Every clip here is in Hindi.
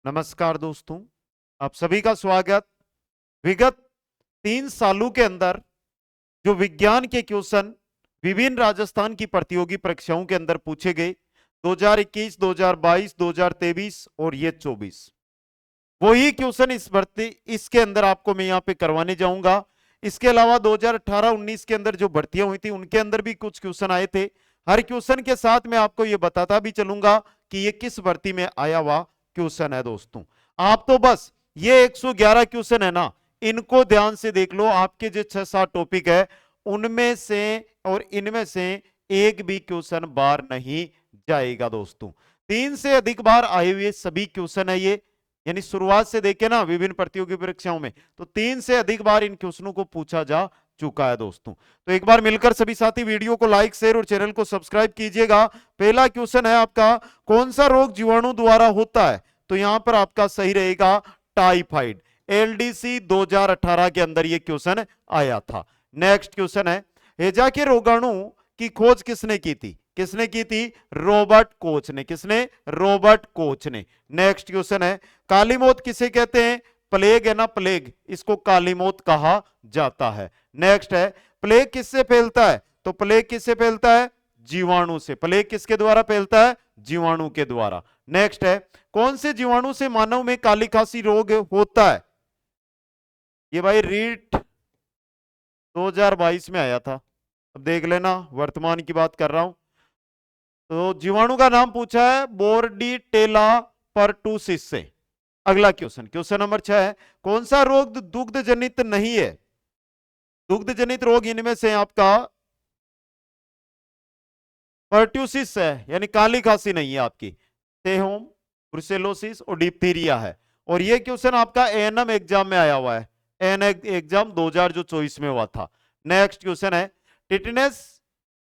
नमस्कार दोस्तों, आप सभी का स्वागत। विगत 3 सालों के अंदर जो विज्ञान के क्वेश्चन विभिन्न राजस्थान की प्रतियोगी परीक्षाओं के अंदर पूछे गए 2021, 2022, 2023 और ये 24, वही क्वेश्चन इसके अंदर आपको मैं यहाँ पे करवाने जाऊंगा। इसके अलावा 2018-19 के अंदर जो भर्तियां हुई थी उनके अंदर भी कुछ क्वेश्चन आए थे। हर क्वेश्चन के साथ मैं आपको ये बताता भी चलूंगा कि ये किस भर्ती में आया हुआ क्वेश्चन है। दोस्तों, आप तो बस ये 111 क्वेश्चन है ना, इनको ध्यान से देख लो। आपके जो 6-7 टॉपिक है उनमें से और इनमें से एक भी क्वेश्चन बार नहीं जाएगा। दोस्तों, 3 से अधिक बार आए हुए सभी क्वेश्चन है ये, यानी शुरुआत से देखे ना विभिन्न प्रतियोगी परीक्षाओं में तो 3 से अधिक बार इन क्वेश्चनों को पूछा जा चुका है। दोस्तों, तो एक बार मिलकर सभी साथी वीडियो को लाइक, शेयर और चैनल को सब्सक्राइब कीजिएगा। पहला क्वेश्चन है आपका, कौन सा रोग जीवाणु द्वारा होता है? तो यहां पर आपका सही रहेगा टाइफाइड। एलडीसी 2018 के अंदर यह क्वेश्चन आया था। नेक्स्ट क्वेश्चन है, हैजा के रोगाणु की खोज किसने की थी? किसने की थी? रॉबर्ट कोच ने। किसने? रॉबर्ट कोच ने। नेक्स्ट क्वेश्चन है, काली मौत किसे कहते हैं? प्लेग है ना, प्लेग, इसको काली मौत कहा जाता है। नेक्स्ट है, प्लेग किससे फैलता है? तो प्लेग किससे फैलता है? जीवाणु से। प्लेग किसके द्वारा फैलता है? जीवाणु के द्वारा। नेक्स्ट है, कौन से जीवाणु से मानव में काली खांसी रोग होता है? ये भाई रीट 2022 में आया था, अब देख लेना, वर्तमान की बात कर रहा हूं। तो जीवाणु का नाम पूछा है बोर्डीटेला परटूसिस से। अगला क्वेश्चन, क्वेश्चन नंबर 6 है, कौन सा रोग दुग्ध जनित नहीं है? दुग्ध जनित रोग इनमें से आपका परट्यूसिस है, यानी काली खांसी नहीं है आपकी, सेहोम, ब्रुसेलोसिस और डिप्थीरिया है। और ये क्वेश्चन आपका एएनएम एग्जाम में आया हुआ है, एएनएम एग्जाम 2024 में हुआ था। नेक्स्ट क्वेश्चन है, टिटनेस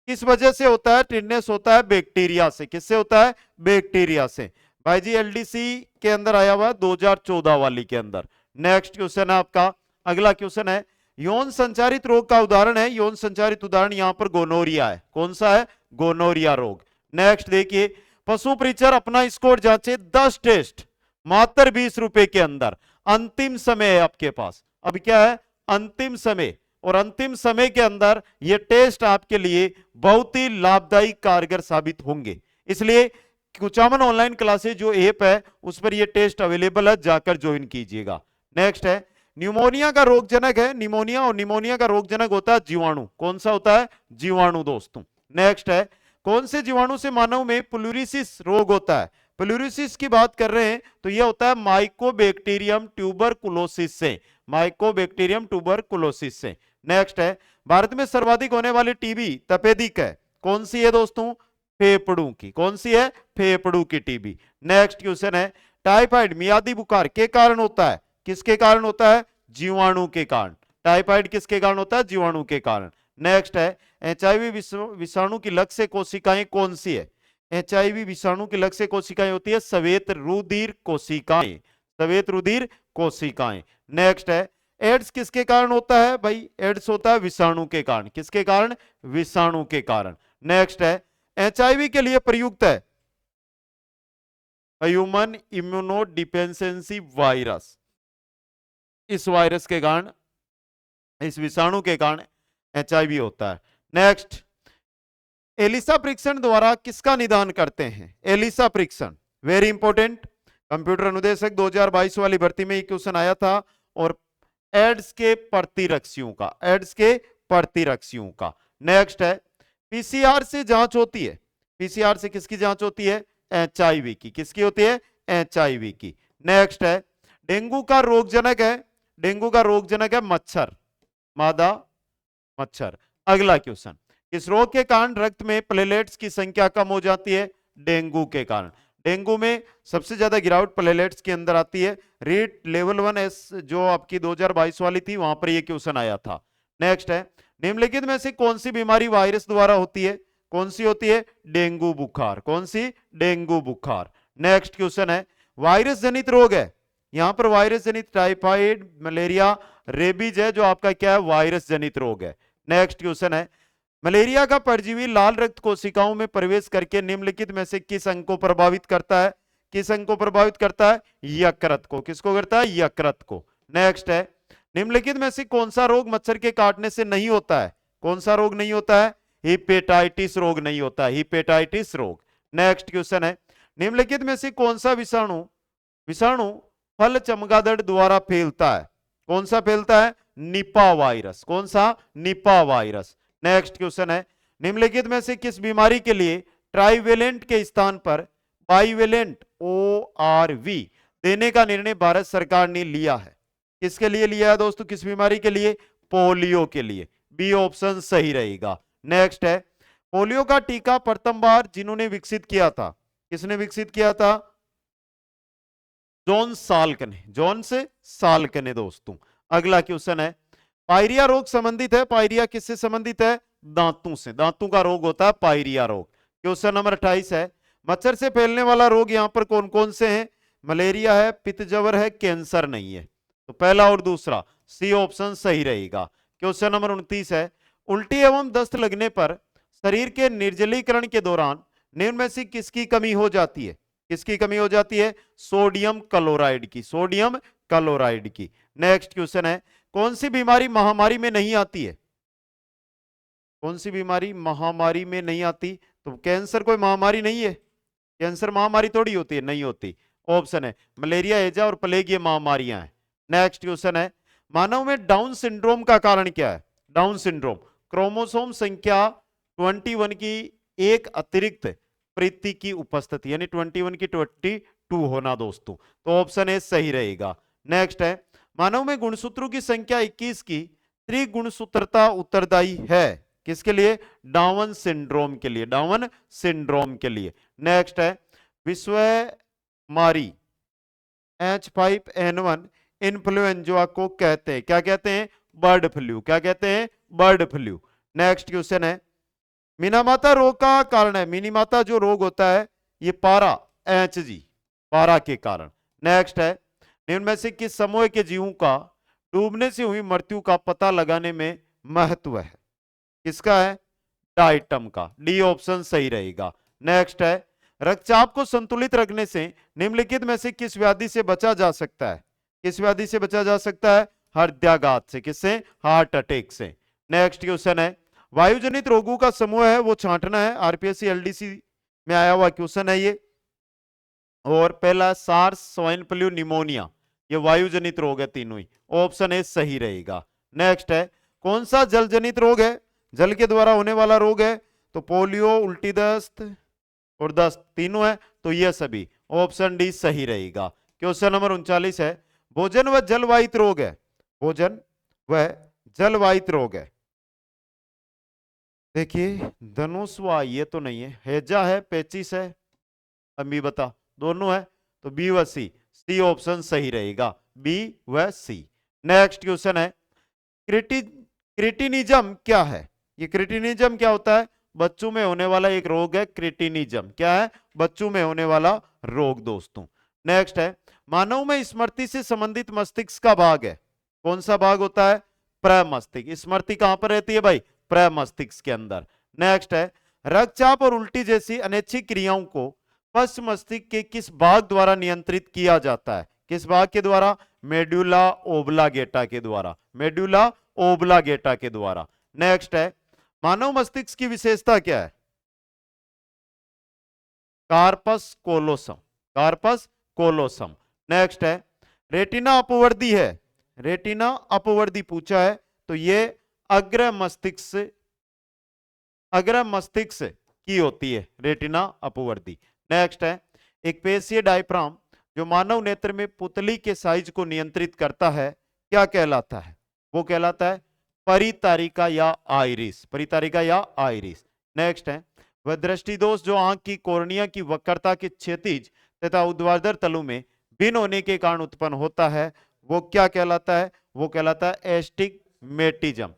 किस वजह से होता है? टिटनेस होता है बैक्टीरिया से। किससे होता है? बैक्टीरिया से। भाई जी एलडीसी के अंदर आया हुआ है 2014 वाली के अंदर। नेक्स्ट क्वेश्चन है आपका, अगला क्वेश्चन है, यौन संचारित रोग का उदाहरण है। यौन संचारित उदाहरण यहां पर गोनोरिया है। कौन सा है? गोनोरिया रोग। नेक्स्ट देखिए, पशु परीक्षक अपना स्कोर जांचे 10 टेस्ट मात्र 20 रुपए के अंदर। अंतिम समय है आपके पास, अब क्या है? अंतिम समय। और अंतिम समय के अंदर ये टेस्ट आपके लिए बहुत ही लाभदायी कारगर साबित होंगे। इसलिए कुचामन ऑनलाइन क्लासेज जो ऐप है उस पर ये टेस्ट अवेलेबल है, जाकर ज्वाइन कीजिएगा। नेक्स्ट है, न्यूमोनिया का रोगजनक है निमोनिया, और निमोनिया का रोगजनक होता है जीवाणु। कौन सा होता है? जीवाणु। दोस्तों, नेक्स्ट है, कौन से जीवाणु से मानव में प्लूरिसिस रोग होता है? प्लूरिसिस की बात कर रहे हैं तो यह होता है माइकोबैक्टीरियम ट्यूबरकुलोसिस से। माइकोबैक्टीरियम ट्यूबरकुलोसिस से। नेक्स्ट है, भारत में सर्वाधिक होने वाली टीबी तपेदिक है। कौन सी है दोस्तों? फेफड़ों की। कौन सी है? फेफड़ों की टीबी। नेक्स्ट क्वेश्चन है, टाइफाइड मियादी बुखार के कारण होता है। किसके कारण होता है? जीवाणु के कारण। टाइफाइड किसके कारण होता है? जीवाणु के कारण। नेक्स्ट है, एचआईवी विषाणु की लक्ष्य कोशिकाएं कौन सी है? एचआईवी विषाणु की लक्ष्य कोशिकाएं होती है श्वेत रुधिर कोशिकाएं। श्वेत रुधिर कोशिकाएं। नेक्स्ट है, एड्स किसके कारण होता है? भाई एड्स होता है विषाणु के कारण। किसके कारण? विषाणु के कारण। नेक्स्ट है, एचआईवी के लिए प्रयुक्त है ह्यूमन इम्यूनो डिफिशिएंसी वायरस। इस वायरस के कारण, इस विषाणु के कारण एचआईवी होता है। नेक्स्ट, एलिसा परीक्षण द्वारा किसका निदान करते हैं? एलिसा परीक्षण वेरी इंपॉर्टेंट, कंप्यूटर अनुदेशक 2022 वाली भर्ती में ये क्वेश्चन आया था। और एड्स के प्रतिरक्षियों का, एड्स के प्रतिरक्षियों का। नेक्स्ट है, पीसीआर से जांच होती है। पीसीआर से किसकी जांच होती है? एचआईवी की। किसकी होती है? एचआईवी की। नेक्स्ट है, डेंगू का रोगजनक है। डेंगू का रोगजनक है मच्छर, मादा मच्छर। अगला क्वेश्चन, किस रोग के कारण रक्त में प्लेटलेट्स की संख्या कम हो जाती है? डेंगू के कारण। डेंगू में सबसे ज्यादा गिरावट प्लेटलेट्स के अंदर आती है। रीट लेवल 1S जो आपकी 2022 वाली थी वहां पर यह क्वेश्चन आया था। नेक्स्ट है, निम्नलिखित में से कौन सी बीमारी वायरस द्वारा होती है? कौन सी होती है? डेंगू बुखार। कौन सी? डेंगू बुखार। नेक्स्ट क्वेश्चन है, वायरस जनित रोग है। यहां पर वायरस जनित टाइफाइड, मलेरिया, रेबीज है जो आपका क्या है? वायरस जनित रोग है। नेक्स्ट क्वेश्चन है, मलेरिया का परजीवी लाल रक्त कोशिकाओं में प्रवेश करके निम्नलिखित में से किस अंग को प्रभावित करता है? किस अंग को प्रभावित करता है? यकृत को। किसको करता है? यकृत को। नेक्स्ट है, निम्नलिखित में से कौन सा रोग मच्छर के काटने से नहीं होता है? कौन सा रोग नहीं होता है? हिपेटाइटिस रोग नहीं होता है, हिपेटाइटिस रोग। नेक्स्ट क्वेश्चन है, निम्नलिखित में से कौन सा विषाणु विषाणु फल चमगादड़ द्वारा फैलता है? कौन सा फैलता है? Nipah virus. कौन सा? Nipah virus. नेक्स्ट क्वेश्चन है, निम्नलिखित में से किस बीमारी के लिए ट्राइवेलेंट के स्थान पर बाइवेलेंट ORV देने का निर्णय भारत सरकार ने लिया है? किसके लिए लिया है दोस्तों? किस बीमारी के लिए? पोलियो के लिए। बी ऑप्शन सही रहेगा। नेक्स्ट है, पोलियो का टीका प्रथम बार जिन्होंने विकसित किया था, किसने विकसित किया था? जॉन साल्क ने। जॉन से साल्क ने दोस्तों। अगला क्वेश्चन है, पायरिया रोग संबंधित है। पायरिया किससे संबंधित है? दांतों से। दांतों का रोग होता है पायरिया रोग। क्वेश्चन नंबर 28 है, मच्छर से फैलने वाला रोग यहां पर कौन कौन से हैं? मलेरिया है, पित्तज्वर है, कैंसर नहीं है। तो पहला और दूसरा, सी ऑप्शन सही रहेगा। क्वेश्चन नंबर 29 है, उल्टी एवं दस्त लगने पर शरीर के निर्जलीकरण के दौरान निम्न में से किसकी कमी हो जाती है? किसकी कमी हो जाती है? सोडियम क्लोराइड की। सोडियम क्लोराइड की। नेक्स्ट क्वेश्चन है, कौन सी बीमारी महामारी में नहीं आती है? कौन सी बीमारी महामारी में नहीं आती? तो कैंसर कोई महामारी नहीं है। कैंसर महामारी थोड़ी होती है, नहीं होती। ऑप्शन है मलेरिया, हैजा और प्लेग, ये महामारियां हैं। नेक्स्ट क्वेश्चन है, मानव में डाउन सिंड्रोम का कारण क्या है? डाउन सिंड्रोम क्रोमोसोम संख्या 21 की एक अतिरिक्त प्रति की उपस्थिति, यानी 21 की 22 होना दोस्तों। तो ऑप्शन ए सही रहेगा। नेक्स्ट है, मानव में गुणसूत्रों की संख्या 21 की त्रिगुणसूत्रता उत्तरदायी है? किसके लिए? डाउन सिंड्रोम के लिए। डाउन सिंड्रोम के लिए। नेक्स्ट है, विश्वमारी H5N1 इन्फ्लुएंजा को कहते हैं, क्या कहते हैं? Bird flu. क्या कहते हैं? Bird flu. नेक्स्ट क्वेश्चन है, मिनीमाता रोग का कारण है। मिनीमाता जो रोग होता है ये पारा HG, पारा के कारण। नेक्स्ट है, निम्न में से किस समूह के जीवों का डूबने से हुई मृत्यु का पता लगाने में महत्व है? किसका है? डाइटम का। डी ऑप्शन सही रहेगा। नेक्स्ट है, रक्तचाप को संतुलित रखने से निम्नलिखित में से किस व्याधि से बचा जा सकता है? किस व्याधि से बचा जा सकता है? हृदयाघात से। किससे? हार्ट अटैक से। नेक्स्ट क्वेश्चन है, वायुजनित रोगों का समूह है वो छांटना है। आरपीएससी एलडीसी में आया हुआ क्वेश्चन है ये। और पहला सार्स, स्वाइन फ्लू, निमोनिया, ये वायुजनित रोग है तीनों ही। ऑप्शन ए सही रहेगा। नेक्स्ट है, कौन सा जल जनित रोग है? जल के द्वारा होने वाला रोग है। तो पोलियो, उल्टी दस्त और दस्त तीनों है, तो ये सभी। ऑप्शन डी सही रहेगा। क्वेश्चन नंबर 39 है, भोजन व जलवाहित रोग है। भोजन व जलवाहित रोग है। देखिए धनुष व ये तो नहीं है, हैजा है, पेचिस है, अम्बी बता दोनों है, तो बी व सी। सी ऑप्शन सही रहेगा, बी व सी। नेक्स्ट क्वेश्चन है, क्रिटिनिज्म क्या है? ये क्रिटिनिज्म क्या होता है? बच्चों में होने वाला एक रोग है क्रिटिनिज्म। क्या है? बच्चों में होने वाला रोग दोस्तों। नेक्स्ट है, मानव में स्मृति से संबंधित मस्तिष्क का भाग है। कौन सा भाग होता है? प्रमस्तिष्क। स्मृति कहां पर रहती है भाई? प्रमस्तिष्क के अंदर। नेक्स्ट है, रक्तचाप और उल्टी जैसी अनैच्छिक क्रियाओं को पश्च मस्तिष्क के किस भाग द्वारा नियंत्रित किया जाता है? किस भाग के द्वारा? मेडुला ओब्लागेटा के द्वारा। मेडुला ओब्लागेटा के द्वारा। नेक्स्ट है, मानव मस्तिष्क की विशेषता क्या है? कार्पस कोलोसम। कार्पस कोलोसम। नेक्स्ट है, रेटिना अपवर्दी है। रेटिना अपवर्दी पूछा है, तो ये अग्र मस्तिष्क की होती है रेटिना अपवर्दी। नेक्स्ट है, एक पेशीय डायफ्राम जो मानव नेत्र में पुतली के साइज को नियंत्रित करता है, क्या कहलाता है? वो कहलाता है परितारिका या आइरिस। परितारिका या आइरिस। नेक्स्ट है, वह दृष्टि दोष जो आंख की कॉर्निया की वक्रता के क्षैतिज तथा ऊर्ध्वाधर तलों में भिन्न होने के कारण उत्पन्न होता है, वो क्या कहलाता है? वो कहलाता है एस्टिग्मेटिज्म।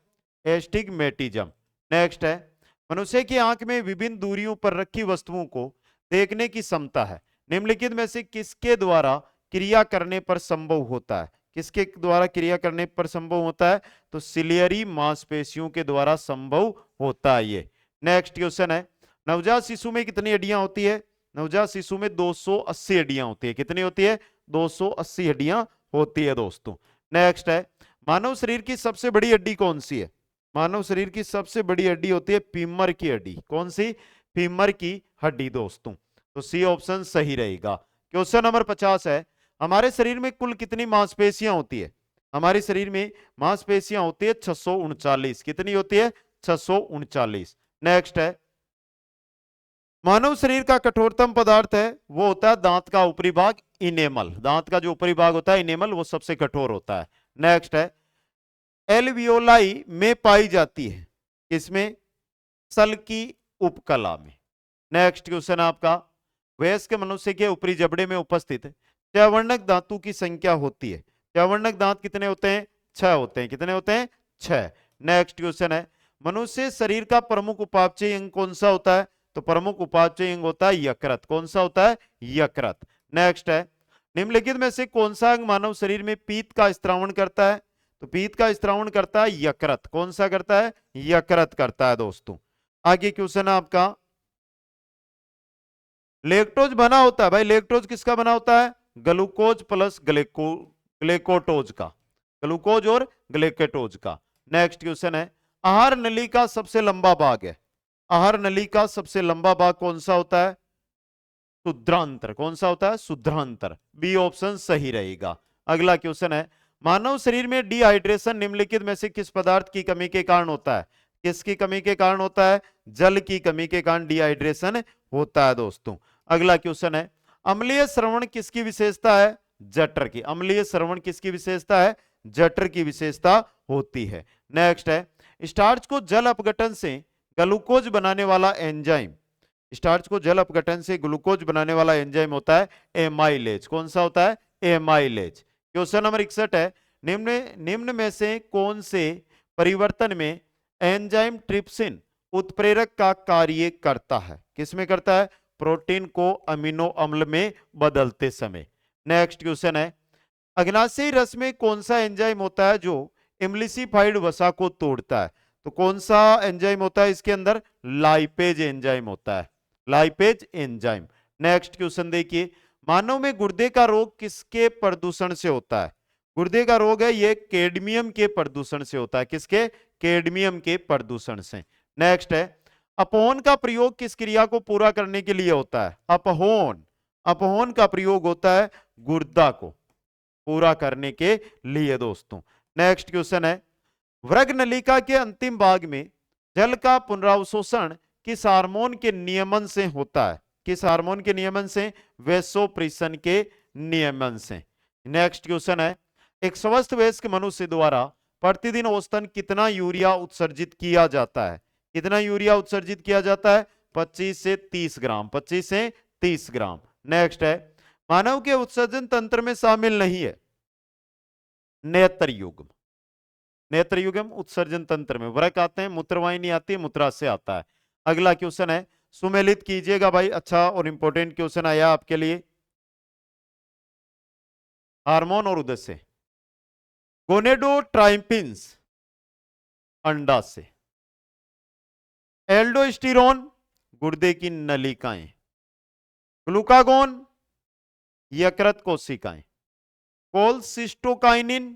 एस्टिग्मेटिज्म। नेक्स्ट है, मनुष्य की आंख में विभिन्न दूरियों पर रखी वस्तुओं को देखने की क्षमता है। निम्नलिखित में से किसके द्वारा क्रिया करने पर संभव होता है? किसके द्वारा क्रिया करने पर संभव होता है? तो सिलियरी मांसपेशियों के द्वारा संभव होता है ये। नेक्स्ट क्वेश्चन है, नवजात शिशु में कितनी हड्डियां होती है? नवजात शिशु में 280 हड्डियां होती है। कितनी होती है? 280 हड्डियां होती है दोस्तों। नेक्स्ट है, मानव शरीर की सबसे बड़ी हड्डी कौन सी है? मानव शरीर की सबसे बड़ी हड्डी होती है फीमर की हड्डी। कौन सी? फीमर की हड्डी दोस्तों। तो सी ऑप्शन सही रहेगा। क्वेश्चन नंबर 50 है, हमारे शरीर में कुल कितनी मांसपेशियां होती है? हमारे शरीर में मांसपेशियां होती है 639। कितनी होती है? 639। नेक्स्ट है, मानव शरीर का कठोरतम पदार्थ है वो होता है दांत का ऊपरी भाग, इनेमल। दांत का जो ऊपरी भाग होता है इनेमल, वो सबसे कठोर होता है। नेक्स्ट है, एल्वियोलाई में पाई जाती है, किसमें? सल की उपकला में। नेक्स्ट क्वेश्चन आपका, वयस्क मनुष्य के ऊपरी जबड़े में उपस्थित चयवर्णक दांतों की संख्या होती है। चयवर्णक दांत कितने होते हैं? 6 होते हैं। कितने होते हैं? 6। नेक्स्ट क्वेश्चन है, मनुष्य शरीर का प्रमुख उपापचयी अंग कौन सा होता है? तो प्रमुख उपापचयी अंग होता है यकृत। कौन सा होता है? यकृत। नेक्स्ट है, निम्नलिखित में से कौन सा अंग मानव शरीर में पीत का स्त्रावण करता है? तो पीत का स्त्रावण करता है यकृत। कौन सा करता है? यकृत करता है दोस्तों। आगे क्वेश्चन है आपका, लेक्टोज बना होता है भाई, लेक्टोज किसका बना होता है? ग्लूकोज प्लस ग्लेकोटोज का, ग्लूकोज और ग्लेकेटोज का। नेक्स्ट क्वेश्चन है, आहार नली का सबसे लंबा भाग है, आहार नली का सबसे लंबा भाग कौन सा होता है? शुद्रांतर। कौन सा होता है? शुद्रांतर। बी ऑप्शन सही रहेगा। अगला क्वेश्चन है, मानव शरीर में डिहाइड्रेशन निम्नलिखित में से किस पदार्थ की कमी के कारण होता है? किसकी कमी के कारण होता है? जल की कमी के कारण डिहाइड्रेशन होता है दोस्तों। अगला क्वेश्चन है, अम्लीय श्रवण किसकी विशेषता है? जठर की। अम्लीय श्रवण किसकी विशेषता है? जठर की विशेषता होती है। नेक्स्ट है, स्टार्च को जल अपघटन से ग्लूकोज बनाने वाला एंजाइम, स्टार्च को जल अपघटन से ग्लूकोज बनाने वाला एंजाइम होता है एमाइलेज। कौन सा होता है? एमाइलेज। क्वेश्चन नंबर 61 है, निम्न में से कौन से परिवर्तन में एंजाइम ट्रिप्सिन उत्प्रेरक का कार्य करता है? किसमें करता है? प्रोटीन को अमीनो अम्ल में बदलते समय। नेक्स्ट क्वेश्चन है, अग्नाशयी रस में कौन सा एंजाइम होता है जो इमलिसिफाइड वसा को तोड़ता है? तो कौन सा एंजाइम होता है इसके अंदर? लाइपेज एंजाइम होता है, लाइपेज एंजाइम। नेक्स्ट क्वेश्चन देखिए, मानव में गुर्दे का रोग किसके प्रदूषण से होता है? गुर्दे का रोग है ये कैडमियम के प्रदूषण से होता है। किसके? कैडमियम के प्रदूषण से। नेक्स्ट है, अपहोन का प्रयोग किस क्रिया को पूरा करने के लिए होता है? अपहोन, अपहोन का प्रयोग होता है गुर्दा को पूरा करने के लिए दोस्तों। नेक्स्ट क्वेश्चन है, वृग नलिका के अंतिम भाग में जल का पुनरावशोषण किस हार्मोन के नियमन से होता है? किस हार्मोन के नियमन से? वेसोप्रेसिन के नियमन से। नेक्स्ट क्वेश्चन है, एक स्वस्थ वयस्क मनुष्य द्वारा प्रतिदिन औसतन कितना यूरिया उत्सर्जित किया जाता है? कितना यूरिया उत्सर्जित किया जाता है? 25 से 30 ग्राम, 25 से 30 ग्राम। नेक्स्ट है, मानव के उत्सर्जन तंत्र में शामिल नहीं है नेत्र युग्म। नेत्र युग्म उत्सर्जन तंत्र में वृक्क आते हैं, मूत्रवाहिनी आती है, मूत्राशय से आता है। अगला क्वेश्चन है, सुमेलित कीजिएगा भाई, अच्छा और इंपॉर्टेंट क्वेश्चन आया आपके लिए। हार्मोन और उद्देश्य, गोनेडोट्राइपिन्स अंडाशय, एल्डोस्टेरोन गुर्दे की नलिकाएं, ग्लूकागोन यकृत कोशिकाएं, कोलसिस्टोकाइनिन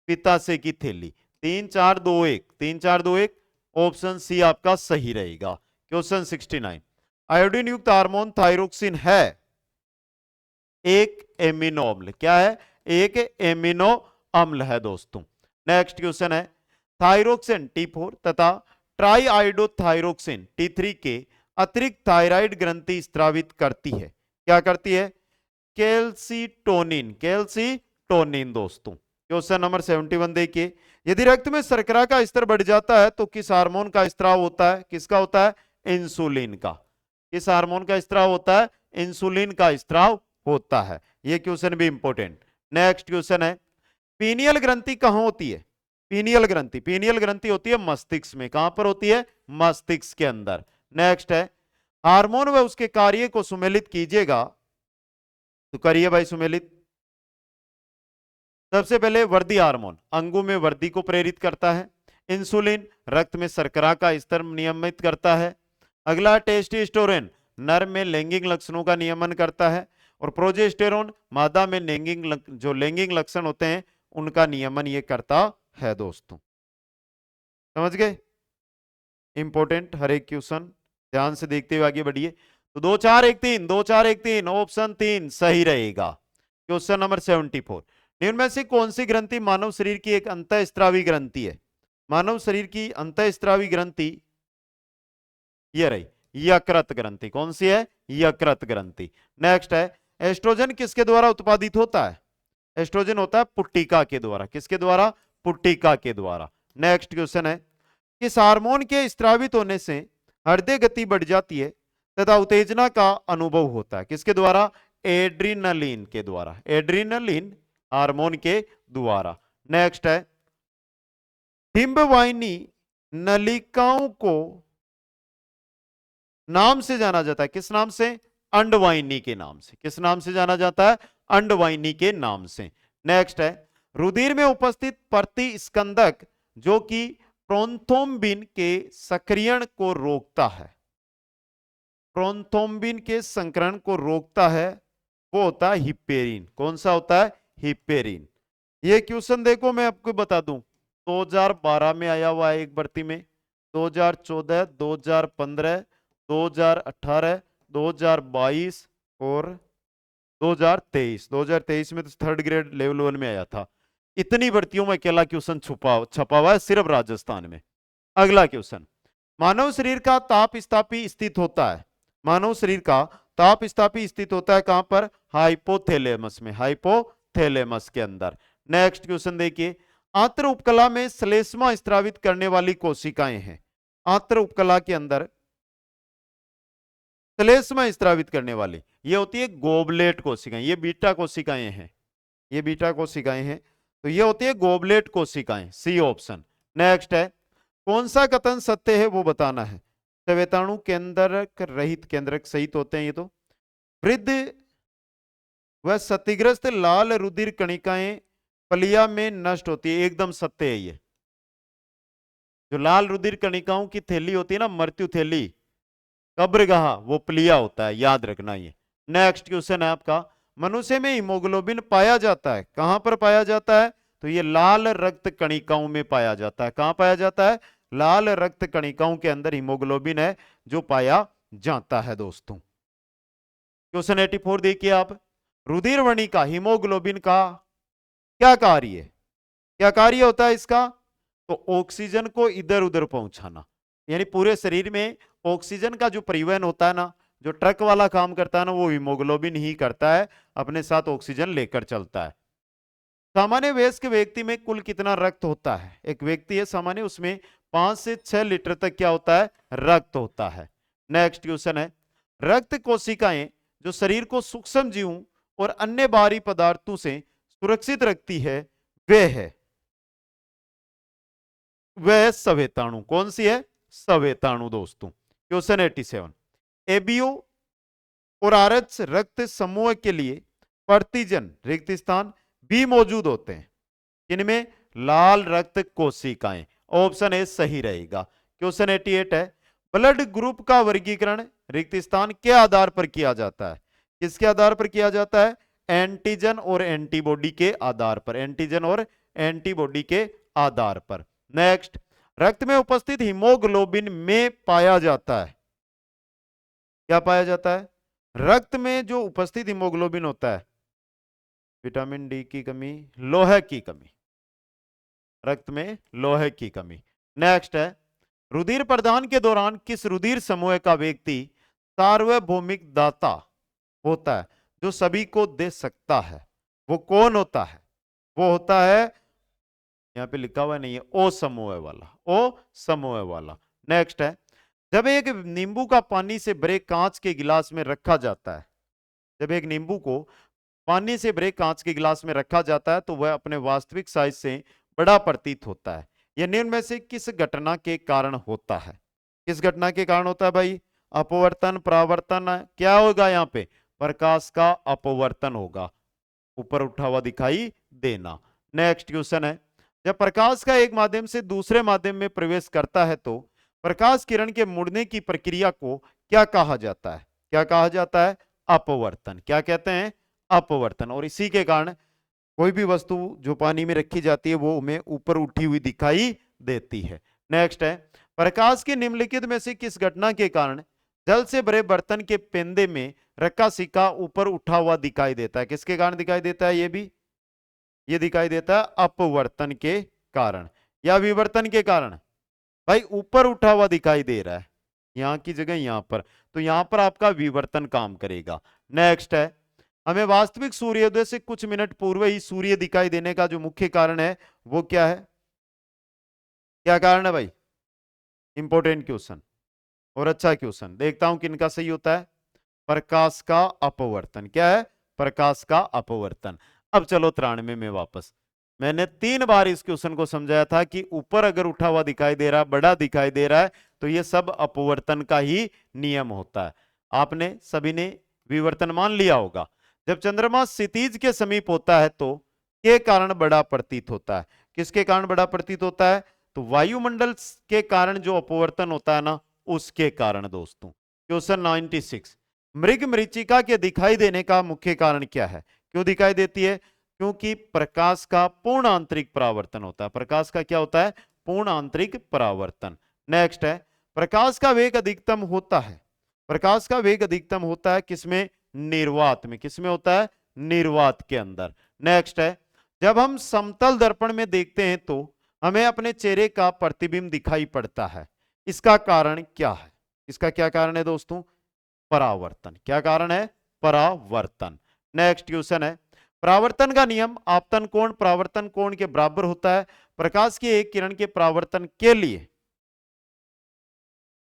पित्ताशय की थैली। 3 4 2 1, 3 4 2 1, ऑप्शन सी आपका सही रहेगा। क्वेश्चन 69, आयोडीन युक्त हार्मोन थायरोक्सिन है एक एमिनो अम्ल। क्या है? एक एमिनो अम्ल है दोस्तों। नेक्स्ट क्वेश्चन है, थायरोक्सिन T4 तथा ट्राईआइडोथायरोक्सिन T3 के अतिरिक्त थायराइड ग्रंथि स्त्रावित करती है। क्या करती है? कैल्सिटोनिन, कैल्सिटोनिन दोस्तों। क्वेश्चन नंबर 71 देखिए, यदि रक्त में शर्करा का स्तर बढ़ जाता है तो किस हार्मोन का स्त्राव होता है? किसका होता है? इंसुलिन का। किस हार्मोन का स्त्राव होता है? इंसुलिन का स्त्राव होता है। यह क्वेश्चन भी इंपॉर्टेंट। नेक्स्ट क्वेश्चन है, पीनियल ग्रंथि कहां होती है? पीनियल ग्रंथि, पीनियल ग्रंथि होती है मस्तिष्क में। कहां पर होती है? मस्तिष्क के अंदर। नेक्स्ट है, हार्मोन व उसके कार्य को सुमेलित कीजिएगा, तो करिए भाई सुमेलित। सबसे पहले वर्दी हार्मोन अंगों में वर्दी को प्रेरित करता है। इंसुलिन रक्त में शर्करा का स्तर नियमित करता है। अगला टेस्टोस्टेरोन नर में लैंगिक लक्षणों का नियमन करता है और प्रोजेस्टेरोन मादा में जो लैंगिक लक्षण होते हैं उनका नियमन ये करता है दोस्तों। समझ गए? इंपॉर्टेंट हर एक क्वेश्चन ध्यान से देखते हुए आगे बढ़िए। तो 2 4 1 3, 2 4 1 3 ऑप्शन 3 सही रहेगा। क्वेश्चन नंबर 74, निम्न में से कौन सी ग्रंथि मानव शरीर की एक अंतःस्रावी ग्रंथि है? मानव शरीर की अंतःस्रावी ग्रंथि ये रही यकृत ग्रंथि। कौन सी है? यकृत ग्रंथि। नेक्स्ट है, एस्ट्रोजन किसके द्वारा उत्पादित होता है? एस्ट्रोजन होता है पुट्टिका के द्वारा। किसके द्वारा? पुट्टिका के द्वारा। नेक्स्ट क्वेश्चन है, किस हार्मोन के स्रावित होने से हृदय गति बढ़ जाती है तथा उत्तेजना का अनुभव होता है? किसके द्वारा? एड्रीनलिन के द्वारा। एड्रीनलिन हार्मोन के द्वारा। नेक्स्ट है, डिंबवाहिनी नलिकाओं को नाम से जाना जाता है। किस नाम से? अंडवाहिनी के नाम से। किस नाम से जाना जाता है? अंडवाहिनी के नाम से। नेक्स्ट है, रुधिर में उपस्थित प्रतिस्कंदक जो कि प्रोथ्रोम्बिन के सक्रियण को रोकता है, प्रोथ्रोम्बिन के संकरण को रोकता है, वो होता है हिपेरिन। कौन सा होता है? हिपेरिन। ये क्वेश्चन देखो मैं आपको बता दूं, 2012 में आया हुआ है एक भर्ती में, 2014, 2015, 2018, 2022 और 2023। 2023 में तो थर्ड ग्रेड लेवल 1 में आया था। इतनी भर्तियों में अकेला क्वेश्चन छपा हुआ है सिर्फ राजस्थान में। अगला क्वेश्चन, मानव शरीर का ताप स्थापी स्थित होता है। मानव शरीर का ताप स्थापी स्थित होता है कहां पर? हाइपोथैलेमस में। हाइपोथैलेमस के अंदर। नेक्स्ट क्वेश्चन देखिए, आंत्र उपकला में श्लेष्मा स्रावित करने वाली कोशिकाएं हैं। आंत्र उपकला के अंदर श्लेष्मा स्रावित करने वाली ये होती है गोबलेट कोशिकाएं। ये बीटा कोशिकाएं हैं, ये बीटा कोशिकाएं हैं, तो ये होती है गोबलेट कोशिकाएं। C option. नेक्स्ट है, कौन सा कथन सत्य है वो बताना है। श्वेताणु केंद्रक रहित, केंद्रक सहित होते हैं ये तो। वृद्ध व क्षतिग्रस्त लाल रुधिर कणिकाएं पलिया में नष्ट होती है। एकदम सत्य है ये। जो लाल रुधिर कणिकाओं की थैली होती है ना, मृत्यु थैली, कब्रगाह, वो पलिया होता है, याद रखना ये। नेक्स्ट क्वेश्चन है आपका, मनुष्य में हीमोग्लोबिन पाया जाता है। कहां पर पाया जाता है? तो ये लाल रक्त कणिकाओं में पाया जाता है। कहां पाया जाता है? लाल रक्त कणिकाओं के अंदर हीमोग्लोबिन है जो पाया जाता है दोस्तों। क्वेश्चन 84 देखिए आप, रुधिर वणिका हीमोग्लोबिन का क्या कार्य है? क्या कार्य होता है इसका? तो ऑक्सीजन को इधर उधर पहुंचाना, यानी पूरे शरीर में ऑक्सीजन का जो परिवहन होता है ना, जो ट्रक वाला काम करता है ना, वो हीमोग्लोबिन ही करता है, अपने साथ ऑक्सीजन लेकर चलता है। सामान्य वयस्क व्यक्ति में कुल कितना रक्त होता है? एक व्यक्ति है सामान्य, उसमें 5 से 6 लीटर तक क्या होता है? रक्त होता है। नेक्स्ट क्वेश्चन है, रक्त कोशिकाएं जो शरीर को सूक्ष्म जीवों और अन्य बाहरी पदार्थों से सुरक्षित रखती है वह श्वेताणु। कौन सी है? श्वेताणु दोस्तों। क्वेश्चन 87, एबीओ और आरएच रक्त समूह के लिए प्रतिजन रिक्त स्थान भी मौजूद होते हैं। इनमें लाल रक्त कोशिकाएं। ऑप्शन ए सही रहेगा। क्वेश्चन 88 है, ब्लड ग्रुप का वर्गीकरण रिक्त स्थान के आधार पर किया जाता है। किसके आधार पर किया जाता है? एंटीजन और एंटीबॉडी के आधार पर। एंटीजन और एंटीबॉडी के आधार पर। नेक्स्ट, रक्त में उपस्थित हीमोग्लोबिन में पाया जाता है, क्या पाया जाता है? रक्त में जो उपस्थित हीमोग्लोबिन होता है, विटामिन डी की कमी, लोहे की कमी, रक्त में लोहे की कमी। नेक्स्ट है, रुधिर प्रदान के दौरान किस रुधिर समूह का व्यक्ति सार्वभौमिक दाता होता है, जो सभी को दे सकता है? वो कौन होता है? वो होता है, यहां पे लिखा हुआ नहीं है, ओ समूह वाला। ओ समूह वाला। नेक्स्ट है, जब एक नींबू का पानी से भरे कांच के गिलास में रखा जाता है, जब एक नींबू को पानी से भरे कांच के गिलास में रखा जाता है तो वह अपने वास्तविक साइज से बड़ा प्रतीत होता है। यह निम्न में से किस घटना के कारण होता है? किस घटना के कारण होता है भाई? अपवर्तन, परावर्तन, क्या होगा यहाँ पे? प्रकाश का अपवर्तन होगा, ऊपर उठा हुआ दिखाई देना। नेक्स्ट क्वेश्चन है, जब प्रकाश का एक माध्यम से दूसरे माध्यम में प्रवेश करता है तो प्रकाश किरण के मुड़ने की प्रक्रिया को क्या कहा जाता है? क्या कहा जाता है? अपवर्तन। क्या कहते हैं? अपवर्तन। और इसी के कारण कोई भी वस्तु जो पानी में रखी जाती है वो हमें ऊपर उठी हुई दिखाई देती है। नेक्स्ट है, प्रकाश के निम्नलिखित में से किस घटना के कारण जल से भरे बर्तन के पेंदे में रखा सिक्का ऊपर उठा हुआ दिखाई देता है? किसके कारण दिखाई देता है? ये दिखाई देता है अपवर्तन के कारण या विवर्तन के कारण। भाई ऊपर उठा हुआ दिखाई दे रहा है, यहां की जगह यहां पर, तो यहां पर आपका विवर्तन काम करेगा। नेक्स्ट है, हमें वास्तविक सूर्योदय से कुछ मिनट पूर्व ही सूर्य दिखाई देने का जो मुख्य कारण है वो क्या है? क्या कारण है भाई? इंपॉर्टेंट क्वेश्चन और अच्छा क्वेश्चन। देखता हूं किनका सही होता है। प्रकाश का अपवर्तन। क्या है? प्रकाश का अपवर्तन। अब चलो 93 में वापस। मैंने 3 बार इस क्वेश्चन को समझाया था कि ऊपर अगर उठा हुआ दिखाई दे रहा है, बड़ा दिखाई दे रहा है, तो ये सब अपवर्तन का ही नियम होता है। आपने सभी ने विवर्तन मान लिया होगा। जब चंद्रमा क्षितिज के समीप होता है तो के कारण बड़ा प्रतीत होता है। किसके कारण बड़ा प्रतीत होता है? तो वायुमंडल के कारण जो अपवर्तन होता है ना, उसके कारण दोस्तों। क्वेश्चन 96, मृग मरीचिका के दिखाई देने का मुख्य कारण क्या है? क्यों दिखाई देती है? क्योंकि प्रकाश का पूर्ण आंतरिक परावर्तन होता है। प्रकाश का क्या होता है? पूर्ण आंतरिक परावर्तन। नेक्स्ट है, प्रकाश का वेग अधिकतम होता है। प्रकाश का वेग अधिकतम होता है किसमें? निर्वात में। किसमें होता है? निर्वात के अंदर। नेक्स्ट है, जब हम समतल दर्पण में देखते हैं तो हमें अपने चेहरे का प्रतिबिंब दिखाई पड़ता है। इसका कारण क्या है? इसका क्या कारण है दोस्तों? परावर्तन। क्या कारण है? परावर्तन। नेक्स्ट क्वेश्चन है, परावर्तन का नियम आपतन कोण परावर्तन कोण के बराबर होता है। प्रकाश की एक किरण के परावर्तन के लिए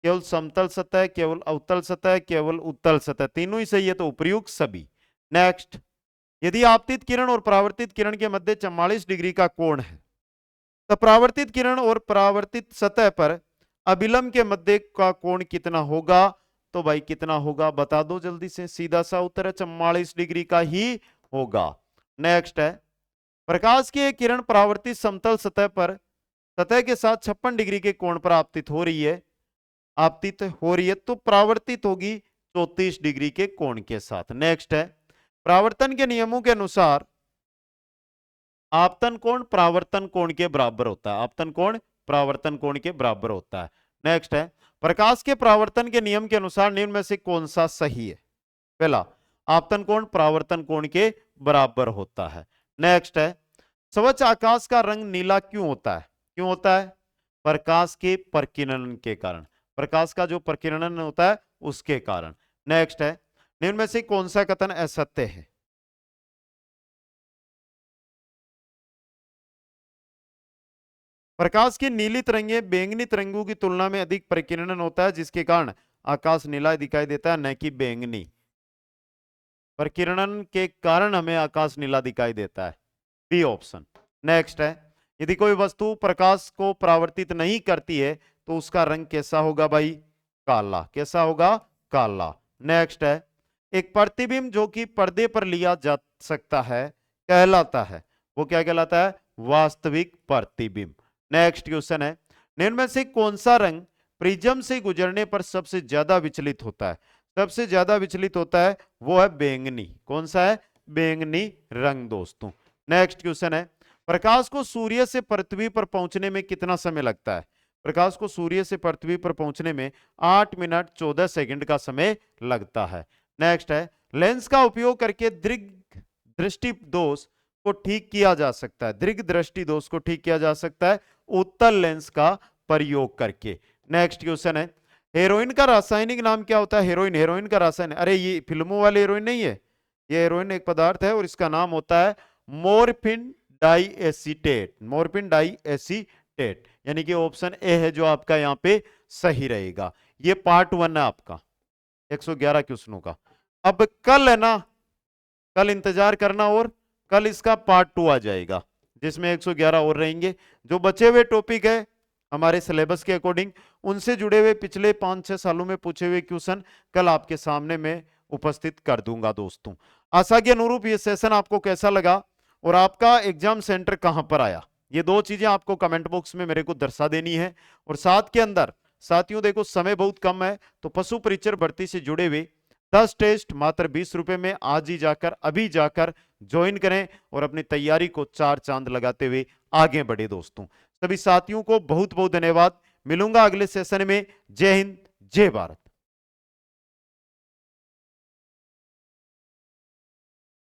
केवल समतल सतह, केवल अवतल सतह, केवल उत्तल सतह, तीनों ही सही है तो उपयुक्त सभी। नेक्स्ट, यदि आपतित किरण और परावर्तित किरण के मध्य 44 डिग्री का कोण है तो परावर्तित किरण और परावर्तित सतह पर अभिलंब के मध्य का कोण कितना होगा? तो भाई कितना होगा बता दो जल्दी से। सीधा सा उत्तर है 44 डिग्री का ही होगा। नेक्स्ट है, प्रकाश की एक किरण परावर्तित समतल सतह पर सतह के साथ 56 डिग्री के कोण पर आपतित हो रही है तो परावर्तित होगी 34 डिग्री के कोण के साथ। नेक्स्ट है, परावर्तन के नियमों के अनुसार आपतन कोण परावर्तन कोण के बराबर होता है। आपतन कोण परावर्तन कोण के बराबर होता है। नेक्स्ट है, प्रकाश के परावर्तन के नियम के अनुसार निम्न में से कौन सा सही है? पहला, आपतन कोण परावर्तन कोण के बराबर होता है। नेक्स्ट है, स्वच्छ आकाश का रंग नीला क्यों होता है? क्यों होता है? प्रकाश के प्रकिरणन के कारण। प्रकाश का जो प्रकिरणन होता है उसके कारण। नेक्स्ट है, निम्न में से कौन सा कथन असत्य है? प्रकाश की नीली तरंगें बैंगनी तरंगों की तुलना में अधिक प्रकीर्णन होता है जिसके कारण आकाश नीला दिखाई देता है, न कि बैंगनी। प्रकीर्णन के कारण हमें आकाश नीला दिखाई देता है, बी ऑप्शन। नेक्स्ट है, यदि कोई वस्तु प्रकाश को परावर्तित नहीं करती है तो उसका रंग कैसा होगा भाई? काला। कैसा होगा? काला। नेक्स्ट है, एक प्रतिबिंब जो कि पर्दे पर लिया जा सकता है कहलाता है, वो क्या कहलाता है? वास्तविक प्रतिबिंब। नेक्स्ट क्वेश्चन है, निम्न में से कौन सा रंग प्रिज्म से गुजरने पर सबसे ज्यादा विचलित होता है? सबसे ज्यादा विचलित होता है वो है बैंगनी। कौन सा है? बैंगनी रंग दोस्तों। नेक्स्ट क्वेश्चन है, प्रकाश को सूर्य से पृथ्वी पर पहुंचने में कितना समय लगता है? प्रकाश को सूर्य से पृथ्वी पर पहुंचने में 8 मिनट 14 सेकंड का समय लगता है। नेक्स्ट है, लेंस का उपयोग करके दीर्घ दृष्टि दोष को ठीक किया जा सकता है। दीर्घ दृष्टि दोष को ठीक किया जा सकता है उत्तल लेंस का प्रयोग करके। नेक्स्ट क्वेश्चन है, हेरोइन का रासायनिक नाम क्या होता है? हेरोइन का रासायनिक, अरे ये फिल्मों वाले हेरोइन नहीं है, ये हेरोइन एक पदार्थ है और इसका नाम होता है मोरफिन डाइएसिटेट। मोरफिन डाइएसिटेट, यानी कि ऑप्शन ए है जो आपका यहाँ पे सही रहेगा। ये पार्ट 1 है आपका 111 क्वेश्चनों का। अब कल है ना, कल इंतजार करना और कल इसका पार्ट 2 आ जाएगा जिसमें 111 और रहेंगे। जो बचे हुए टॉपिक है हमारे सिलेबस के अकॉर्डिंग उनसे जुड़े हुए पिछले 5-6 सालों में पूछे हुए क्वेश्चन कल आपके सामने में उपस्थित कर दूंगा दोस्तों। आशा के अनुरूप ये सेशन आपको कैसा लगा और आपका एग्जाम सेंटर कहां पर आया, ये 2 चीजें आपको कमेंट बॉक्स में मेरे को दर्शा देनी है। और साथ के अंदर साथियों देखो समय बहुत कम है तो पशु परीक्षर भर्ती से जुड़े हुए 10 टेस्ट मात्र 20 रुपए में आज ही जाकर अभी जाकर ज्वाइन करें और अपनी तैयारी को 4 चांद लगाते हुए आगे बढ़े। दोस्तों सभी साथियों को बहुत बहुत धन्यवाद। मिलूंगा अगले सेशन में। जय हिंद, जय भारत।